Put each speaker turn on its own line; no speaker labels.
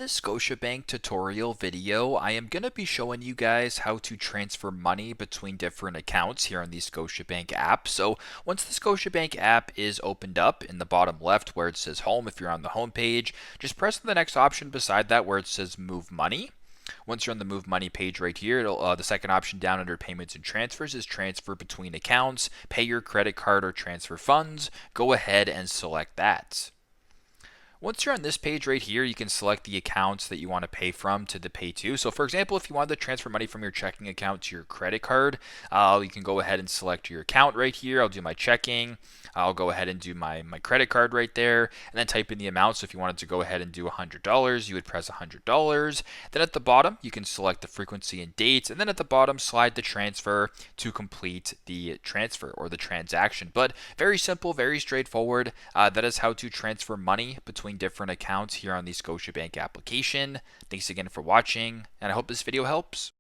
In this Scotiabank tutorial video, I am going to be showing you guys how to transfer money between different accounts here on the Scotiabank app. So once the Scotiabank app is opened up in the bottom left where it says home, if you're on the home page, just press the next option beside that where it says move money. Once you're on the Move Money page right here, the second option down under Payments and Transfers is Transfer Between Accounts, Pay Your Credit Card or Transfer Funds. Go ahead and select that. Once you're on this page right here, you can select the accounts that you want to pay from to the pay to. So for example, if you wanted to transfer money from your checking account to your credit card, you can go ahead and select your account right here. I'll do my checking. I'll go ahead and do my credit card right there and then type in the amount. So if you wanted to go ahead and do $100, you would press $100. Then at the bottom, you can select the frequency and date. And then at the bottom, slide the transfer to complete the transfer or the transaction. But very simple, very straightforward. That is how to transfer money between different accounts here on the Scotiabank application. Thanks again for watching, and I hope this video helps.